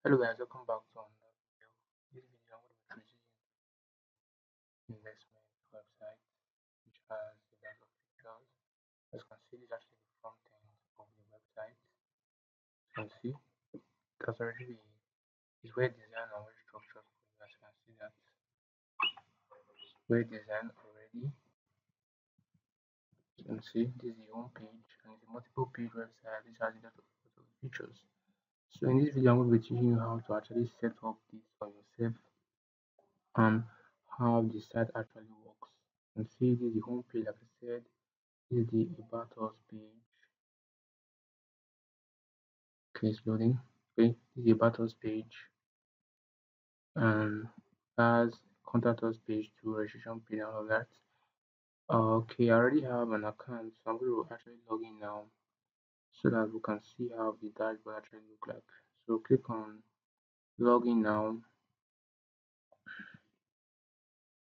Hello guys, welcome back to another video. This video I'm going to be introducing investment website which has a lot of features. As you can see, this is actually the front end of the website. As you can see, that's already is well designed and well structured for you. As you can see that well designed already. You can see this is the home page and it's a multiple page website which has a lot of features. So in this video I'm going to be teaching you how to actually set up this for yourself and how the site actually works. You can see this is the home page. Like I said, this is the about us page. Okay, it's loading. Okay, this is the about us page and has contact us page to registration page and all of that. Okay, I already have an account, so I'm going to actually log in now so that we can see how the dashboard actually look like. So click on login now.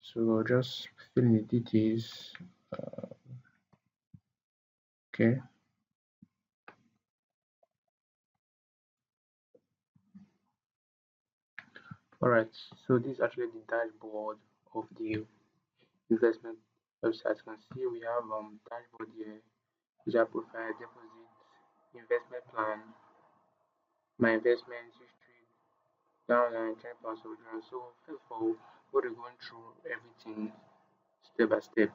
So just fill in the details. Okay. Alright, so this is actually the dashboard of the investment website. You can see we have dashboard here, user profile, deposit, investment plan, my investment history, downline, check password. So first of all, we're going through everything step by step.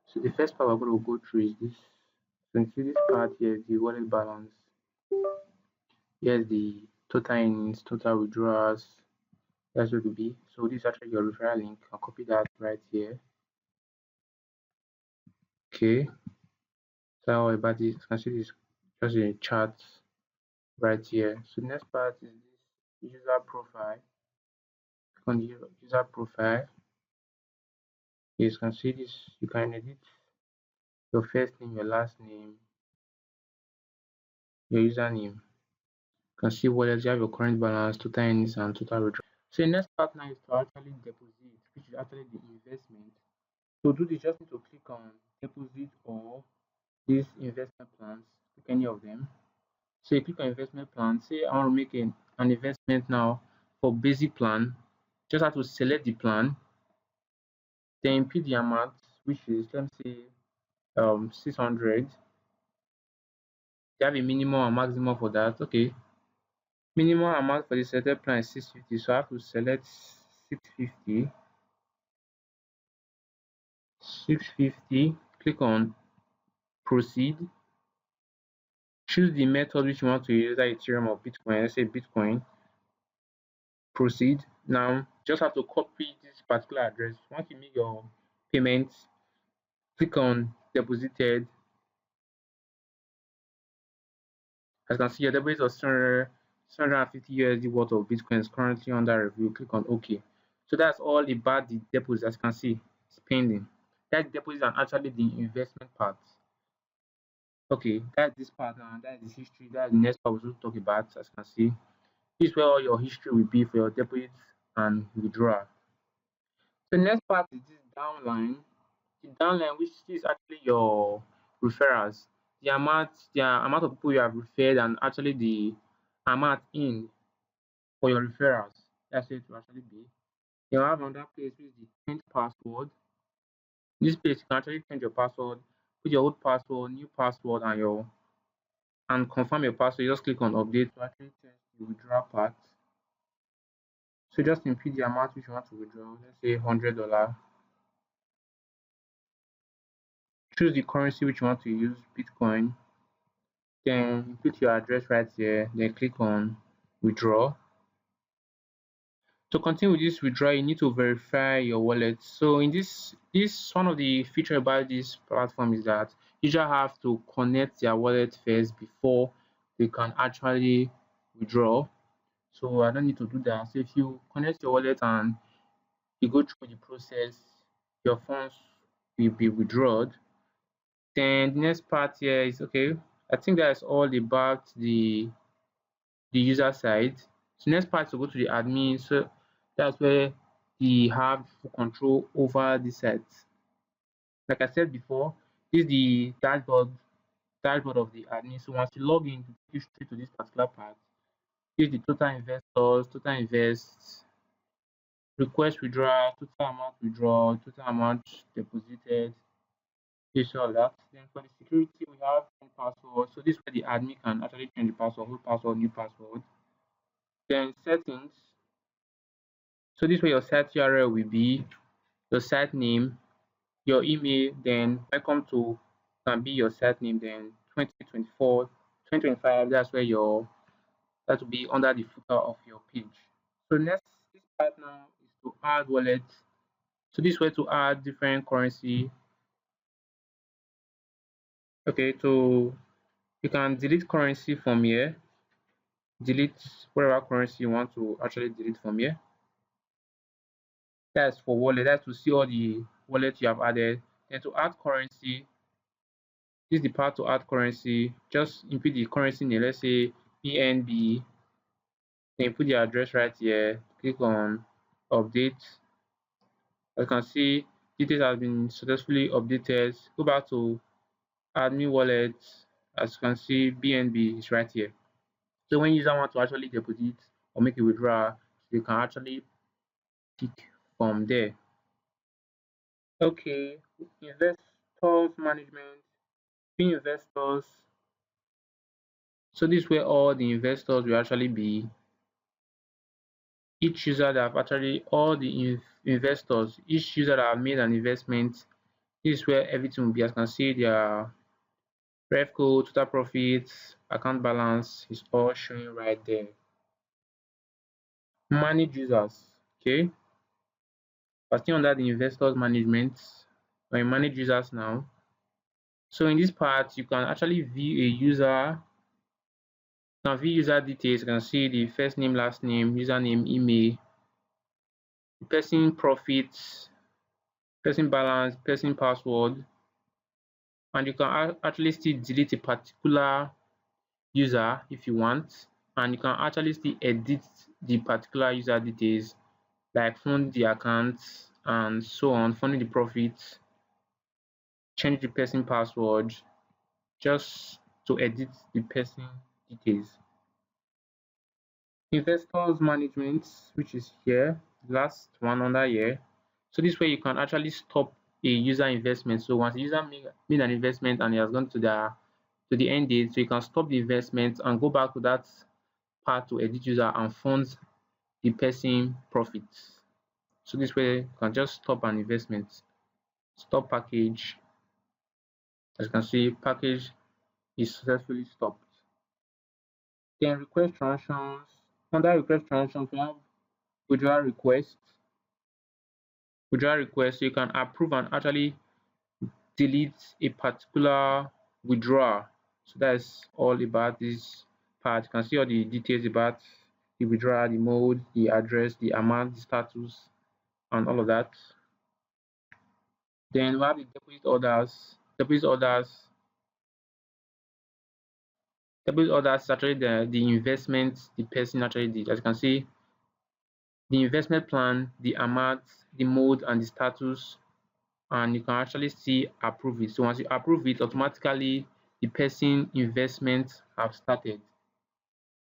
So the first part we're going to go through is this. So you can see this part here is the wallet balance. Here's the total earnings, total withdrawals. That's what it will be. So this is actually your referral link. I'll copy that right here. Okay. So about this, you can see this just a chart right here. So the next part is this user profile. Click on the user profile. You can see this. You can edit your first name, your last name, your username. You can see wallets. You have your current balance, total earnings, and total withdrawal. So the next part now is to actually deposit, which is actually the investment. To do this, just need to click on deposit or these investment plans. Pick any of them. So you click on investment plan. Say I want to make an investment now for basic plan. Just have to select the plan, then put the amount, which is let me say 600. You have a minimum and maximum for that. Okay. Minimum amount for the selected plan is 650. So I have to select 650. 650. Click on proceed. Choose the method which you want to use, like Ethereum or Bitcoin. Let's say Bitcoin. Proceed. Now just have to copy this particular address. Once you make your payment, click on deposited. As you can see, your deposit of 750 USD worth of Bitcoin is currently under review. Click on OK. So that's all about the deposit. As you can see, it's pending. That deposit and actually the investment part. Okay, that's this part now. That's the history. That's the next part we'll talk about. As you can see, this is where all your history will be for your deposit and withdrawal. The next part is this downline. The downline, which is actually your referrals, the amount of people you have referred, and actually the amount in for your referrals. That's it to actually be. You have another place which is the change password. This place you can actually change your password, put your old password, new password, and confirm your password. You just click on update to actually change the withdrawal part. So just input the amount which you want to withdraw. Let's say $100. Choose the currency which you want to use, Bitcoin. Then put your address right here. Then click on withdraw. To continue with this withdrawal, you need to verify your wallet. So in this one of the feature about this platform is that users have to connect their wallet first before they can actually withdraw. So I don't need to do that. So if you connect your wallet and you go through the process, your funds will be withdrawn. Then the next part here is okay. I think that's all about the user side. So next part to go to the admin. So that's where we have full control over the site. Like I said before, this is the dashboard of the admin. So once you log in to take you straight to this particular part, use the total investors, total invests, request withdrawal, total amount withdraw, total amount deposited, use all that. Then for the security, we have password. So this way the admin can actually change the password, old password, new password. Then settings. So this way your site URL will be your site name, your email, then welcome to can be your site name, then 2024, 2025, that's where your that will be under the footer of your page. So next, this part now is to add wallet. So this way to add different currency. Okay, so you can delete currency from here, delete whatever currency you want to actually delete from here. That's for wallet, that's to see all the wallet you have added. Then to add currency, this is the part to add currency. Just input the currency name, let's say PNB, then put the address right here, click on update. As you can see, details has been successfully updated. Go back to admin wallet. As you can see, BNB is right here. So when user want to actually deposit or make a withdrawal, you can actually pick from there. Okay, investors management, investors. So this is where all the investors will actually be. Each user that have actually all the investors, each user that have made an investment, this is where everything will be. As you can see, their ref code, total profits, account balance is all showing right there. Manage users. Okay, we're still under the investors management. When you manage users now, so in this part you can actually view a user. You can view user details. You can see the first name, last name, username, email, person profits, person balance, person password, and you can actually still delete a particular user if you want, and you can actually still edit the particular user details like fund the account and so on, funding the profits, change the person password just to edit the person details. Investors management, which is here, last one under here. So this way you can actually stop a user investment. So once the user made an investment and he has gone to the end date, so you can stop the investment and go back to that part to edit user and fund the person profits. So this way you can just stop an investment. Stop package. As you can see, package is successfully stopped. Then request transactions. Under request transactions, we have withdrawal request. Withdrawal request, so you can approve and actually delete a particular withdrawal. So that's all about this part. You can see all the details about the withdrawal, the mode, the address, the amount, the status, and all of that. Then we have the deposit orders. Deposit orders is actually the investment the person actually did. As you can see, the investment plan, the amount, the mode, and the status, and you can actually see approve it. So once you approve it, automatically the person investment have started.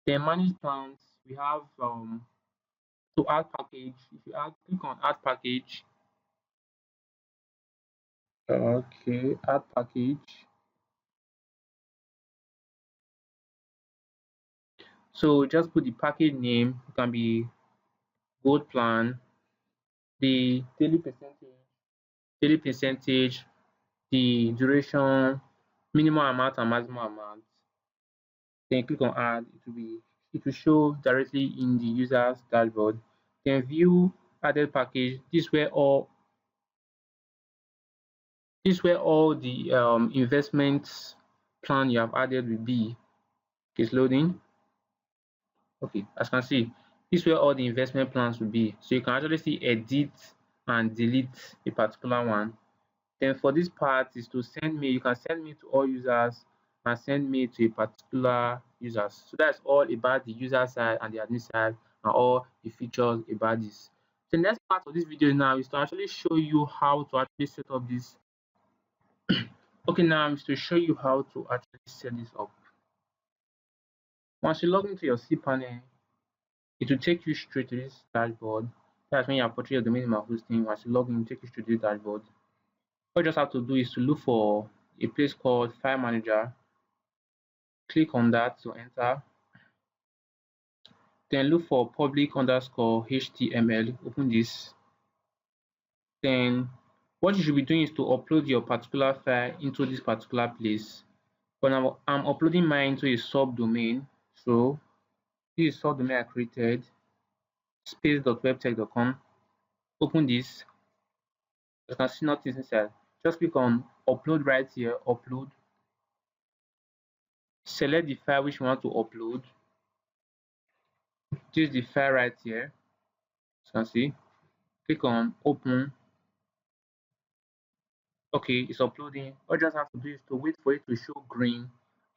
Then manage plans, we have to add package. If you click on add package, okay, add package. So just put the package name. It can be gold plan, the daily percentage, the duration, minimum amount and maximum amount. Then click on add. It will show directly in the user's dashboard. Then view added package. This where all the investments plan you have added will be. It's loading. Okay, as you can see, this is where all the investment plans will be. So you can actually see edit and delete a particular one. Then for this part is to send me. You can send me to all users and send me to a particular users. So that's all about the user side and the admin side and all the features about this. The next part of this video now is to actually show you how to actually set up this. Okay, now is to show you how to actually set this up. Once you log into your cPanel, It will take you straight to this dashboard. That's when you have purchased your domain name and hosting. Once you log in, take you straight to this dashboard. What you just have to do is to look for a place called File Manager. Click on that to enter. Then look for public_HTML. Open this. Then what you should be doing is to upload your particular file into this particular place. But now I'm uploading mine to a subdomain. So this is subdomain I created, space.webtech.com. Open this. You can see nothing inside. Just click on upload right here, upload. Select the file which you want to upload. This is the file right here. As you can see. Click on open. Okay, it's uploading. All you just have to do is to wait for it to show green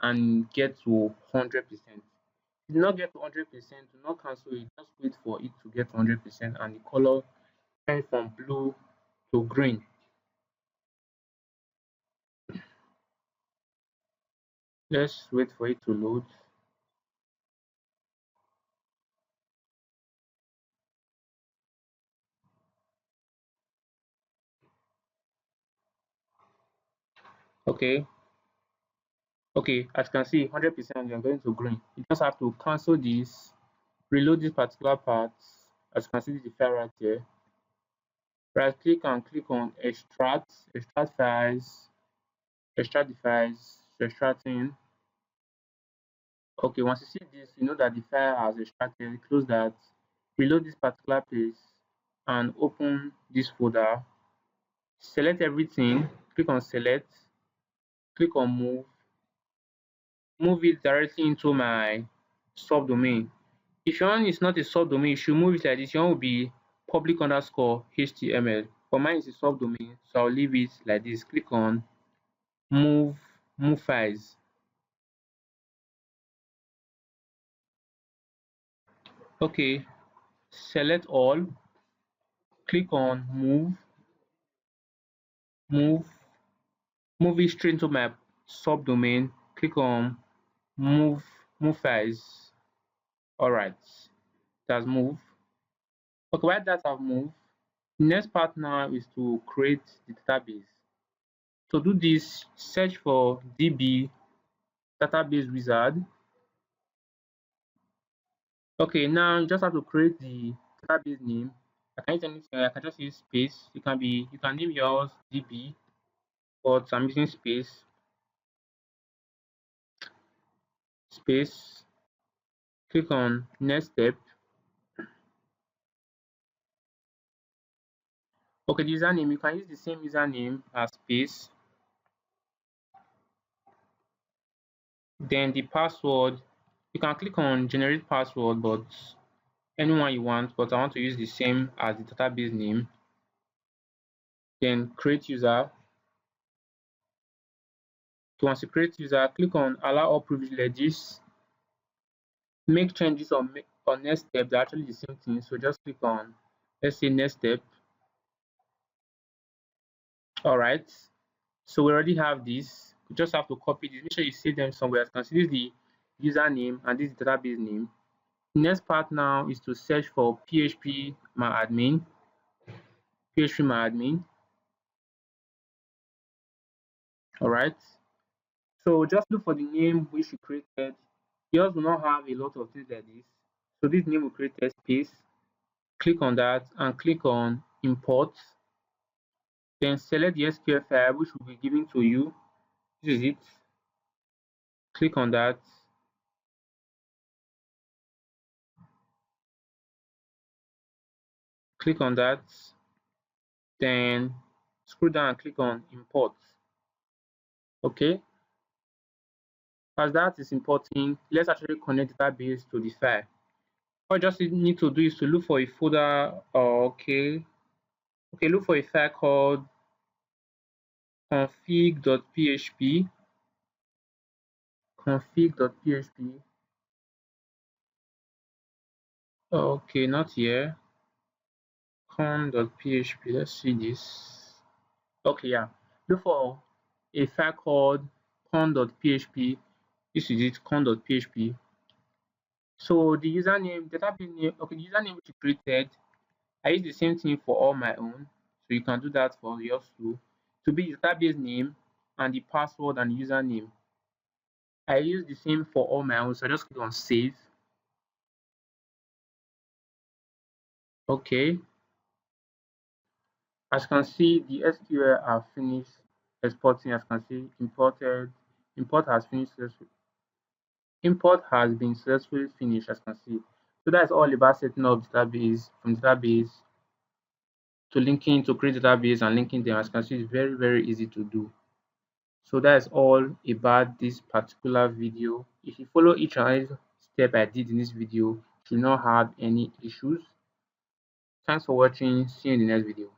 and get to 100%. If you not get to 100%, do not cancel it. Just wait for it to get to 100% and the color turn from blue to green. Let's wait for it to load. Okay, okay, as you can see, 100% you're going to green. You just have to cancel this, reload this particular part. As you can see, this is the file right here. Right click and click on extract files, extract the files, extracting. Okay, once you see this, you know that the file has extracted. Close that, reload this particular place and open this folder. Select everything, click on select, click on move it directly into my subdomain. If your one is not a subdomain, you should move it like this. Your one will be public_HTML. For mine is a subdomain, so I'll leave it like this. Click on move files. Okay, select all, click on move move it straight into my subdomain. Click on move files. All right, that's move. Okay, while that have moved, the next part now is to create the database. To do this, search for DB database wizard. Okay, now you just have to create the database name. I can use anything. I can just use space. You can name yours DB, but I'm using space. Click on next step. Okay, the username, you can use the same username as space. Then the password, you can click on generate password, but anyone you want, but I want to use the same as the database name. Then create user. To once you create user, click on allow all privileges. Make changes on next step. They're actually the same thing. So just click on, let's say, next step. All right. So we already have this. You just have to copy this. Make sure you save them somewhere. As you can see, this is the username and this is the database name. The next part now is to search for PHP my admin. PHP my admin. All right. So just look for the name which you created. Yours will not have a lot of things like this. So this name will create a space. Click on that and click on import. Then select the SQL file which will be given to you. This is it. Click on that. Click on that. Then scroll down and click on import. Okay. As that is importing, let's actually connect database to the file. All you just need to do is to look for a folder. Okay, look for a file called config.php. Config.php. Okay, not here. Con.php. Let's see this. Okay, yeah. Look for a file called con.php. This is it, con.php. So the username, database name, okay, the username which you created, I use the same thing for all my own. So you can do that for yours too. To be the database name and the password and username. I use the same for all my own. So I just click on save. Okay. As you can see, the SQL have finished exporting. As you can see, imported, import has finished successfully. Import has been successfully finished, as you can see. So that's all about setting up database from database to linking to create database and linking them. As you can see, it's very, very easy to do. So that's all about this particular video. If you follow each and every step I did in this video, you should not have any issues. Thanks for watching. See you in the next video.